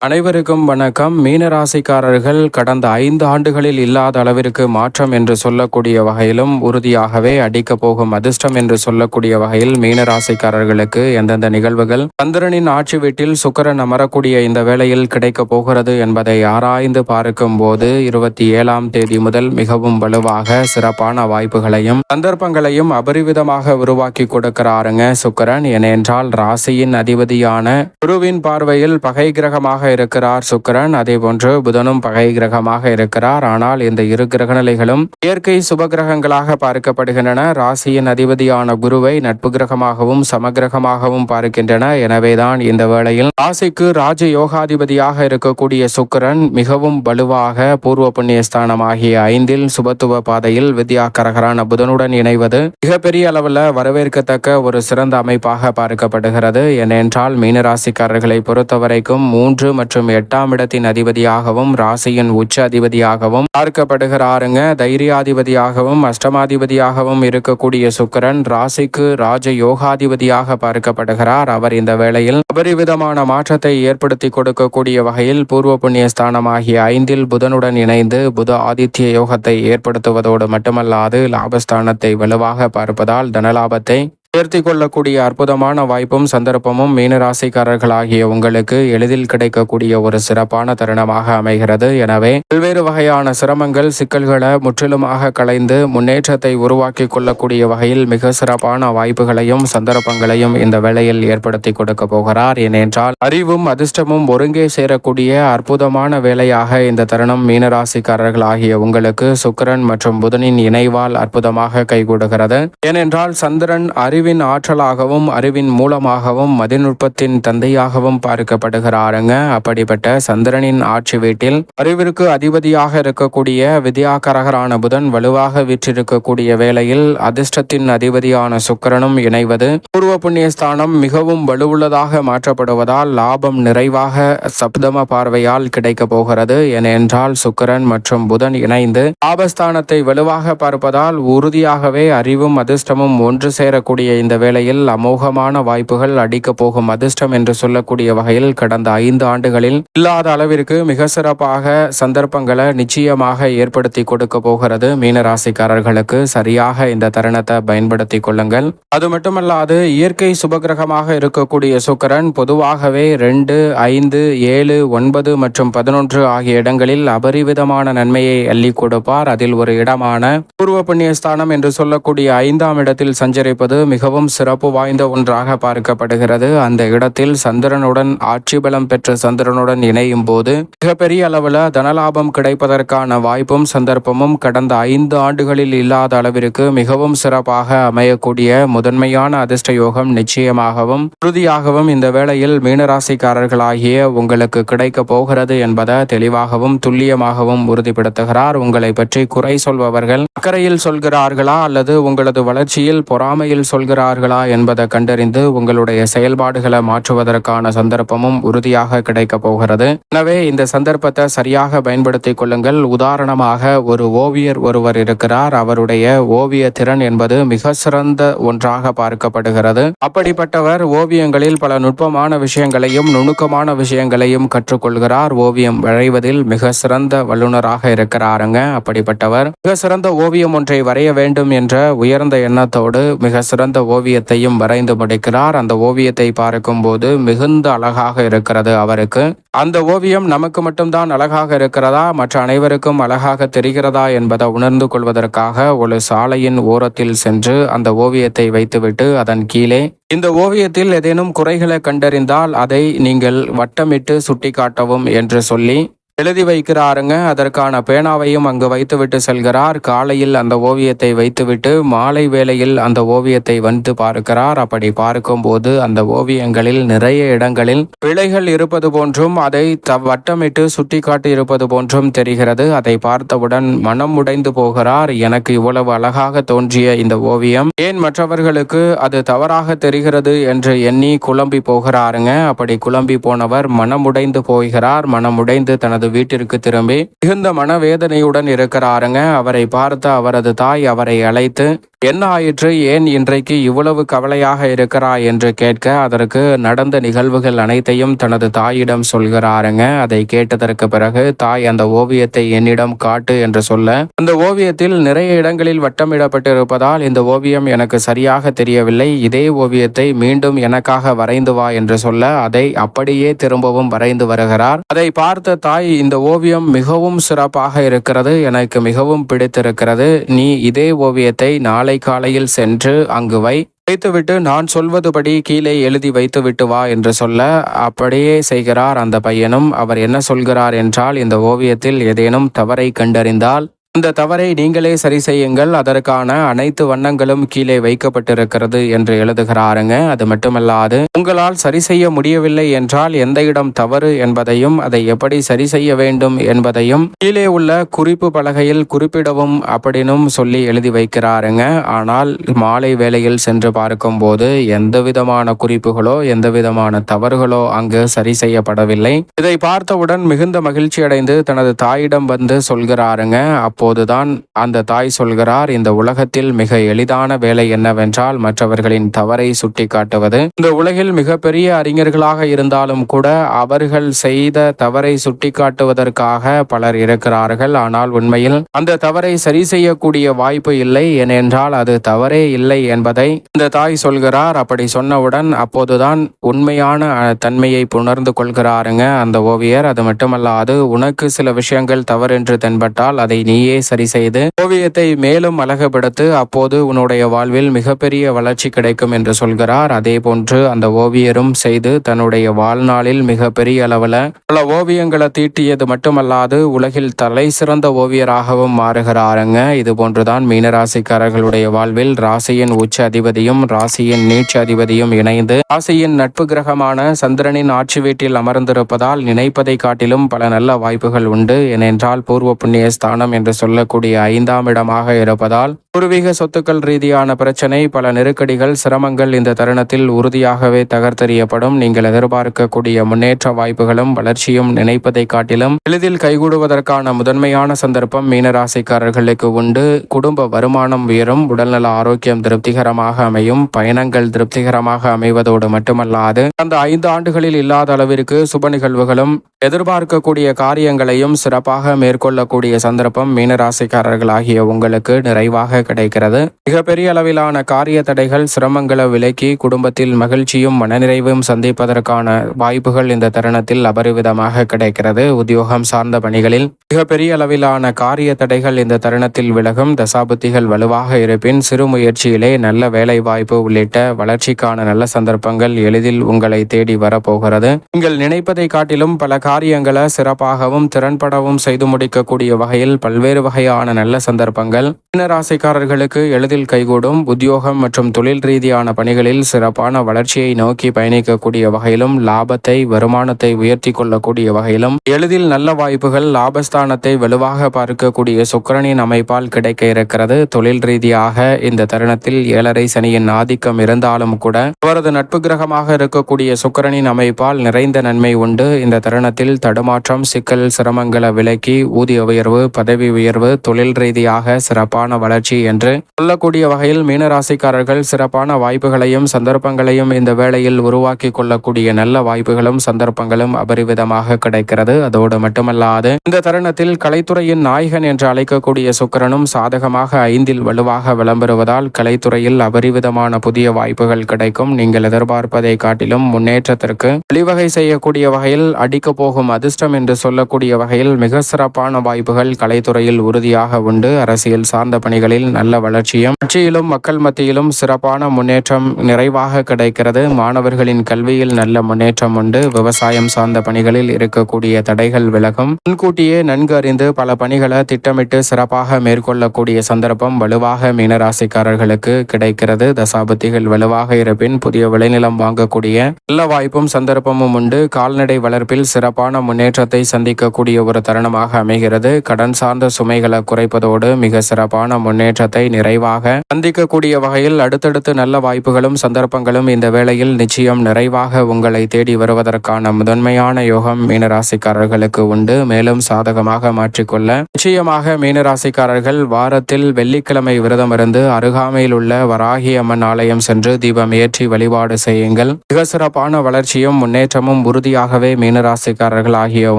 அனைவருக்கும் வணக்கம். மீனராசிக்காரர்கள் கடந்த 5 ஆண்டுகளில் இல்லாத அளவிற்கு மாற்றம் என்று சொல்லக்கூடிய வகையிலும் உறுதியாகவே அடிக்கப் போகும் அதிர்ஷ்டம் என்று சொல்லக்கூடிய வகையில் மீனராசிக்காரர்களுக்கு எந்தெந்த நிகழ்வுகள் சந்திரனின் ஆட்சி வீட்டில் சுக்கிரன் அமரக்கூடிய இந்த வேளையில் கிடைக்கப் போகிறது என்பதை ஆராய்ந்து பார்க்கும் போது 27ஆம் தேதி முதல் மிகவும் வலுவாக சிறப்பான வாய்ப்புகளையும் சந்தர்ப்பங்களையும் அபரிவிதமாக உருவாக்கி கொடுக்கிறாருங்க சுக்கிரன். ஏனென்றால் ராசியின் அதிபதியான குருவின் பார்வையில் பகை கிரகமாக இருக்கிறார் சுக்கிரன். அதே போன்று புதனும் பகை கிரகமாக இருக்கிறார். ஆனால் இந்த இரு கிரகநிலைகளும் இயற்கை சுப கிரகங்களாக பார்க்கப்படுகின்றன. ராசியின் அதிபதியான குருவை நட்பு கிரகமாகவும் சமகிரகமாகவும் பார்க்கின்றன. எனவேதான் இந்த வேளையில் ராசிக்கு ராஜ யோகாதிபதியாக இருக்கக்கூடிய சுக்கிரன் மிகவும் வலுவாக பூர்வ புண்ணியஸ்தானமாகிய 5இல் சுபத்துவ பாதையில் வித்யாகரகரான புதனுடன் இணைவது மிகப்பெரிய அளவில் வரவேற்கத்தக்க ஒரு சிறந்த அமைப்பாக பார்க்கப்படுகிறது. ஏனென்றால் மீனராசிக்காரர்களை பொறுத்தவரைக்கும் 3 மற்றும் 8ஆம் இடத்தின் அதிபதியாகவும் ராசியின் உச்ச அதிபதியாகவும் பார்க்கப்படுகிறாருங்க. தைரியாதிபதியாகவும் அஷ்டமாதிபதியாகவும் இருக்கக்கூடிய சுக்கிரன் ராசிக்கு ராஜ யோகாதிபதியாக பார்க்கப்படுகிறார். அவர் இந்த வேளையில் அபரிவிதமான மாற்றத்தை ஏற்படுத்தி கொடுக்கக்கூடிய வகையில் பூர்வ புண்ணிய ஸ்தானமாகிய 5இல் புதனுடன் இணைந்து புத ஆதித்ய யோகத்தை ஏற்படுத்துவதோடு மட்டுமல்லாது லாபஸ்தானத்தை வலுவாக பார்ப்பதால் தனலாபத்தை உயர்த்தி கொள்ளக்கூடிய அற்புதமான வாய்ப்பும் சந்தர்ப்பமும் மீனராசிக்காரர்களாகிய உங்களுக்கு எளிதில் கிடைக்கக்கூடிய ஒரு சிறப்பான தருணமாக அமைகிறது. எனவே பல்வேறு வகையான சிரமங்கள் சிக்கல்களை முற்றிலுமாக களைந்து முன்னேற்றத்தை உருவாக்கி கொள்ளக்கூடிய வகையில் மிக சிறப்பான வாய்ப்புகளையும் சந்தர்ப்பங்களையும் இந்த வேளையில் ஏற்படுத்தி கொடுக்க போகிறார். ஏனென்றால் அறிவும் அதிர்ஷ்டமும் ஒருங்கே சேரக்கூடிய அற்புதமான வேலையாக இந்த தருணம் மீனராசிக்காரர்களாகிய உங்களுக்கு சுக்கிரன் மற்றும் புதனின் இணைவால் அற்புதமாக கைகூடுகிறது. ஏனென்றால் சந்திரன் அறிவின் ஆற்றலாகவும் அறிவின் மூலமாகவும் மதிநுட்பத்தின் தந்தையாகவும் பார்க்கப்படுகிறாருங்க. அப்படிப்பட்ட சந்திரனின் ஆட்சி வீட்டில் அறிவிற்கு அதிபதியாக இருக்கக்கூடிய வித்யாகரகரான புதன் வலுவாக வீற்றிருக்கக்கூடிய வேளையில் அதிர்ஷ்டத்தின் அதிபதியான சுக்கிரனும் இணைவது பூர்வ புண்ணியஸ்தானம் மிகவும் வலுவுள்ளதாக மாற்றப்படுவதால் லாபம் நிறைவாக சப்தம பார்வையால் கிடைக்க போகிறது. ஏனென்றால் சுக்கிரன் மற்றும் புதன் இணைந்து லாபஸ்தானத்தை வலுவாக பார்ப்பதால் உறுதியாகவே அறிவும் அதிர்ஷ்டமும் ஒன்று சேரக்கூடிய இந்த வேளையில் அமோகமான வாய்ப்புகள் அடிக்க போகும் அதிர்ஷ்டம் என்று சொல்லக்கூடிய வகையில் கடந்த 5 ஆண்டுகளில் இல்லாத அளவிற்கு மிக சிறப்பாக சந்தர்ப்பங்களை நிச்சயமாக ஏற்படுத்தி கொடுக்க போகிறது. மீனராசிக்காரர்களுக்கு சரியாக இந்த தருணத்தை பயன்படுத்தி கொள்ளுங்கள். அது மட்டுமல்லாது இயற்கை சுபகிரகமாக இருக்கக்கூடிய சுக்கிரன் பொதுவாகவே 2, 5, 7, 9 மற்றும் 11 ஆகிய இடங்களில் அபரிவிதமான நன்மையை அள்ளி கொடுப்பார். அதில் ஒரு இடமான பூர்வ புண்ணியஸ்தானம் என்று சொல்லக்கூடிய 5ஆம் இடத்தில் சஞ்சரிப்பது மிகவும் சிறப்பு வாய்ந்த ஒன்றாக பார்க்கப்படுகிறது. அந்த இடத்தில் சந்திரனுடன் ஆட்சி பலம் பெற்ற சந்திரனுடன் இணையும் போது மிகப்பெரிய அளவில் தனலாபம் கிடைப்பதற்கான வாய்ப்பும் சந்தர்ப்பமும் கடந்த 5 ஆண்டுகளில் இல்லாத அளவிற்கு மிகவும் சிறப்பாக அமையக்கூடிய முதன்மையான அதிர்ஷ்ட யோகம் நிச்சயமாகவும் உறுதியாகவும் இந்த வேளையில் மீனராசிக்காரர்களாகிய உங்களுக்கு கிடைக்க போகிறது என்பதை தெளிவாகவும் துல்லியமாகவும் உறுதிப்படுத்துகிறார். உங்களை பற்றி குறை சொல்பவர்கள் அக்கறையில் சொல்கிறார்களா அல்லது உங்களது வளர்ச்சியில் பொறாமையில் சொல்கிறார்களா என்பதை கண்டறிந்து உங்களுடைய செயல்பாடுகளை மாற்றுவதற்கான சந்தர்ப்பமும் உறுதியாக கிடைக்க போகிறது. எனவே இந்த சந்தர்ப்பத்தை சரியாக பயன்படுத்திக் கொள்ளுங்கள். உதாரணமாக ஒரு ஓவியர் ஒருவர் இருக்கிறார். அவருடைய ஓவிய திறன் என்பது மிக சிறந்த ஒன்றாக பார்க்கப்படுகிறது. அப்படிப்பட்டவர் ஓவியங்களில் பல நுட்பமான விஷயங்களையும் நுணுக்கமான விஷயங்களையும் கற்றுக்கொள்கிறார். ஓவியம் வரைவதில் மிக சிறந்த வல்லுநராக இருக்கிறாருங்க. அப்படிப்பட்டவர் மிக சிறந்த ஓவியம் ஒன்றை வரைய வேண்டும் என்ற உயர்ந்த எண்ணத்தோடு மிக சிறந்த ஓவியத்தையும் வரைந்து முடிக்கிறார். அந்த ஓவியத்தை பார்க்கும் போது மிகுந்த அழகாக இருக்கிறது அவருக்கு. அந்த ஓவியம் நமக்கு மட்டும்தான் அழகாக இருக்கிறதா, மற்ற அனைவருக்கும் அழகாக தெரிகிறதா என்பதை உணர்ந்து கொள்வதற்காக ஒரு சாலையின் ஓரத்தில் சென்று அந்த ஓவியத்தை வைத்துவிட்டு அதன் கீழே இந்த ஓவியத்தில் ஏதேனும் குறைகளை கண்டறிந்தால் அதை நீங்கள் வட்டமிட்டு சுட்டிக்காட்டவும் என்று சொல்லி எழுதி வைக்கிறாருங்க. அதற்கான பேனாவையும் அங்கு வைத்துவிட்டு செல்கிறார். காலையில் அந்த ஓவியத்தை வைத்துவிட்டு மாலை வேளையில் அந்த ஓவியத்தை வந்து பார்க்கிறார். அப்படி பார்க்கும்போது அந்த ஓவியங்களில் நிறைய இடங்களில் பிழைகள் இருப்பது போன்றும் அதை வட்டமிட்டு சுட்டி காட்டி இருப்பது போன்றும் தெரிகிறது. அதை பார்த்தவுடன் மனம் உடைந்து போகிறார். எனக்கு இவ்வளவு அழகாக தோன்றிய இந்த ஓவியம் ஏன் மற்றவர்களுக்கு அது தவறாக தெரிகிறது என்று எண்ணி குழம்பி போகிறாருங்க. அப்படி குழம்பி போனவர் மனம் உடைந்து போகிறார். மனம் உடைந்து தனது வீட்டிற்கு திரும்பி மிகுந்த மனவேதனையுடன் இருக்கிறாருங்க. அவரை பார்த்த அவரது தாய் அவரை அழைத்து என்ன ஆயிற்று, ஏன் இன்றைக்கு இவ்வளவு கவலையாக இருக்கிறாய் என்று கேட்க, அதற்கு நடந்த நிகழ்வுகள் அனைத்தையும் தனது தாயிடம் சொல்கிறாருங்க. அதை கேட்டதற்கு பிறகு தாய் அந்த ஓவியத்தை என்னிடம் காட்டு என்று சொல்ல, அந்த ஓவியத்தில் நிறைய இடங்களில் வட்டமிடப்பட்டிருப்பதால் இந்த ஓவியம் எனக்கு சரியாக தெரியவில்லை, இதே ஓவியத்தை மீண்டும் எனக்காக வரைந்து வா என்று சொல்ல, அதை அப்படியே திரும்பவும் வரைந்து வருகிறார். அதை பார்த்த தாய், இந்த ஓவியம் மிகவும் சிறப்பாக இருக்கிறது, எனக்கு மிகவும் பிடித்திருக்கிறது, நீ இதே ஓவியத்தை நாளை காலையில் சென்று அங்கு வைத்துவிட்டு நான் சொல்வதுபடி கீழே எழுதி வைத்துவிட்டு வா என்று சொல்ல, அப்படியே செய்கிறார் அந்த பையனும். அவர் என்ன சொல்கிறார் என்றால், இந்த ஓவியத்தில் ஏதேனும் தவறை கண்டறிந்தால் அந்த தவறை நீங்களே சரி செய்யுங்கள், அதற்கான அனைத்து வண்ணங்களும் கீழே வைக்கப்பட்டிருக்கிறது என்று எழுதுகிறாருங்க. அது மட்டுமல்லாது, உங்களால் சரி செய்ய முடியவில்லை என்றால் எந்த இடம் தவறு என்பதையும் அதை எப்படி சரி செய்ய வேண்டும் என்பதையும் கீழே உள்ள குறிப்பு பலகையில் குறிப்பிடவும் அப்படின்னும் சொல்லி எழுதி வைக்கிறாருங்க. ஆனால் மாலை வேளையில் சென்று பார்க்கும்போது எந்த விதமான குறிப்புகளோ எந்த விதமான தவறுகளோ அங்கு சரி செய்யப்படவில்லை. இதை பார்த்தவுடன் மிகுந்த மகிழ்ச்சி அடைந்து தனது தாயிடம் வந்து சொல்கிறாருங்க. அப்போதுதான் அந்த தாய் சொல்கிறார், இந்த உலகத்தில் மிக எளிதான வேலை என்னவென்றால் மற்றவர்களின் தவறை சுட்டி காட்டுவது. இந்த உலகில் மிகப்பெரிய அறிஞர்களாக இருந்தாலும் கூட அவர்கள் செய்த தவறை சுட்டி காட்டுவதற்காக பலர் இருக்கிறார்கள். ஆனால் உண்மையில் அந்த தவறை சரி செய்யக்கூடிய வாய்ப்பு இல்லை, ஏனென்றால் அது தவறே இல்லை என்பதை இந்த தாய் சொல்கிறார். அப்படி சொன்னவுடன் அப்போதுதான் உண்மையான தன்மையை உணர்ந்து கொள்கிறாருங்க அந்த ஓவியர். அது மட்டுமல்லாது, உனக்கு சில விஷயங்கள் தவறென்று தென்பட்டால் அதை நீயே சரி செய்து ஓவியத்தை மேலும் அழகுபடுத்து, அப்போது உன்னுடைய வாழ்வில் மிகப்பெரிய வளர்ச்சி கிடைக்கும் என்று சொல்கிறார். அதே போன்று அந்த ஓவியரும் செய்து தன்னுடைய வாழ்நாளில் மிகப்பெரிய அளவில் பல ஓவியங்களை தீட்டியது மட்டுமல்லாது உலகில் தலை சிறந்த ஓவியராகவும் மாறுகிறாருங்க. இது போன்றுதான் மீனராசிக்காரர்களுடைய வாழ்வில் ராசியின் உச்ச அதிபதியும் ராசியின் நீட்சி அதிபதியும் இணைந்து ராசியின் நட்பு கிரகமான சந்திரனின் ஆட்சி வீட்டில் அமர்ந்திருப்பதால் நினைப்பதை காட்டிலும் பல நல்ல வாய்ப்புகள் உண்டு. ஏனென்றால் பூர்வ புண்ணிய ஸ்தானம் என்று சொல்லக்கூடிய 5ஆம் இடமாக இருப்பதால் பூர்வீக சொத்துக்கள் ரீதியான பிரச்சனை, பல நெருக்கடிகள், சிரமங்கள் இந்த தருணத்தில் உறுதியாகவே தகர்த்தெறியப்படும். நீங்கள் எதிர்பார்க்கக்கூடிய முன்னேற்ற வாய்ப்புகளும் வளர்ச்சியும் நினைப்பதை காட்டிலும் எளிதில் கைகூடுவதற்கான முதன்மையான சந்தர்ப்பம் மீனராசிக்காரர்களுக்கு உண்டு. குடும்ப வருமானம் உயரும், உடல்நல ஆரோக்கியம் திருப்திகரமாக அமையும், பயணங்கள் திருப்திகரமாக அமைவதோடு மட்டுமல்லாது அந்த 5 ஆண்டுகளில் இல்லாத அளவிற்கு சுப நிகழ்வுகளும் எதிர்பார்க்கக்கூடிய காரியங்களையும் சிறப்பாக மேற்கொள்ளக்கூடிய சந்தர்ப்பம் மீனராசிக்காரர்களாகிய உங்களுக்கு நிறைவாக கிடைக்கிறது. மிகப்பெரிய அளவிலான காரிய தடைகள், சிரமங்களை விலக்கி குடும்பத்தில் மகிழ்ச்சியும் மனநிறைவும் சந்திப்பதற்கான வாய்ப்புகள் இந்த தருணத்தில் அபரிவிதமாக கிடைக்கிறது. உத்தியோகம் சார்ந்த பணிகளில் மிகப்பெரிய அளவிலான காரிய தடைகள் இந்த தருணத்தில் விலகும். தசாபுத்திகள் வலுவாக இருப்பின் சிறு முயற்சியிலே நல்ல வேலை வாய்ப்பு உள்ளிட்ட வளர்ச்சிக்கான நல்ல சந்தர்ப்பங்கள் எளிதில் உங்களை தேடி வரப்போகிறது. நீங்கள் நினைப்பதை காட்டிலும் பல காரியங்களை சிறப்பாகவும் திறன்படவும் செய்து முடிக்கக்கூடிய வகையில் பல்வேறு வகையான நல்ல சந்தர்ப்பங்கள் மீனராசிக்காரர்களுக்கு எளிதில் கைகூடும். உத்தியோகம் மற்றும் தொழில் ரீதியான பணிகளில் சிறப்பான வளர்ச்சியை நோக்கி பயணிக்கக்கூடிய வகையிலும் லாபத்தை வருமானத்தை உயர்த்தி கொள்ளக்கூடிய வகையிலும் எளிதில் நல்ல வாய்ப்புகள் லாபஸ்தானத்தை வலுவாக பார்க்கக்கூடிய சுக்கிரனின் அமைப்பால் கிடைக்க இருக்கிறது. தொழில் ரீதியாக இந்த தருணத்தில் 7.5 சனியின் ஆதிக்கம் இருந்தாலும் கூட அவரது நட்பு கிரகமாக இருக்கக்கூடிய சுக்கிரனின் அமைப்பால் நிறைந்த நன்மை உண்டு. இந்த தருணத்தில் தடுமாற்றம், சிக்கல், சிரமங்களை விலக்கி ஊதிய உயர்வு, பதவி உயர்வு, தொழில் ரீதியாக சிறப்பான வளர்ச்சி என்று சொல்லக்கூடிய வகையில் மீனராசிக்காரர்கள் சிறப்பான வாய்ப்புகளையும் சந்தர்ப்பங்களையும் இந்த வேளையில் உருவாக்கி கொள்ளக்கூடிய நல்ல வாய்ப்புகளும் சந்தர்ப்பங்களும் அபரிவிதமாக கிடைக்கிறது. அதோடு மட்டுமல்லாது இந்த தருணத்தில் கலைத்துறையின் நாயகன் என்று அழைக்கக்கூடிய சுக்கிரனும் சாதகமாக 5இல் வலுவாக விளம்பெறுவதால் கலைத்துறையில் அபரிவிதமான புதிய வாய்ப்புகள் கிடைக்கும். நீங்கள் எதிர்பார்ப்பதை காட்டிலும் முன்னேற்றத்திற்கு வழிவகை செய்யக்கூடிய வகையில் அடிக்க போகும் அதிர்ஷ்டம் என்று சொல்லக்கூடிய வகையில் மிக சிறப்பான வாய்ப்புகள் கலைத்துறையில் உறுதியாக உண்டு. அரசியல் சார்ந்த பணிகளில் நல்ல வளர்ச்சியும் கட்சியிலும் மக்கள் மத்தியிலும் சிறப்பான முன்னேற்றம் நிறைவாக கிடைக்கிறது. மாணவர்களின் கல்வியில் நல்ல முன்னேற்றம் உண்டு. விவசாயம் சார்ந்த பணிகளில் இருக்கக்கூடிய தடைகள் விலகும். முன்கூட்டியே நன்கு அறிந்து பல பணிகளை திட்டமிட்டு சிறப்பாக மேற்கொள்ளக்கூடிய சந்தர்ப்பம் வலுவாக மீனராசிக்காரர்களுக்கு கிடைக்கிறது. தசாபுத்திகள் வலுவாக இருப்பின் புதிய விளைநிலம் வாங்கக்கூடிய நல்ல வாய்ப்பும் சந்தர்ப்பமும் உண்டு. கால்நடை வளர்ப்பில் சிறப்பான முன்னேற்றத்தை சந்திக்கக்கூடிய ஒரு தருணமாக அமைகிறது. கடன் சார்ந்த சுமை சுமைகளை குறைப்பதோடு மிக சிறப்பான முன்னேற்றத்தை நிறைவாக சந்திக்கக்கூடிய வகையில் அடுத்தடுத்து நல்ல வாய்ப்புகளும் சந்தர்ப்பங்களும் இந்த வேளையில் நிச்சயம் நிறைவாக உங்களை தேடி வருவதற்கான முதன்மையான யோகம் மீனராசிக்காரர்களுக்கு உண்டு. மேலும் சாதகமாக மாற்றிக்கொள்ள நிச்சயமாக மீனராசிக்காரர்கள் வாரத்தில் வெள்ளிக்கிழமை விரதம் இருந்து அருகாமையில் உள்ள வராகி அம்மன் ஆலயம் சென்று தீபம் ஏற்றி வழிபாடு செய்யுங்கள். மிக சிறப்பான வளர்ச்சியும் முன்னேற்றமும் உறுதியாகவே மீனராசிக்காரர்கள் ஆகிய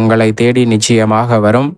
உங்களை தேடி நிச்சயமாக வரும்.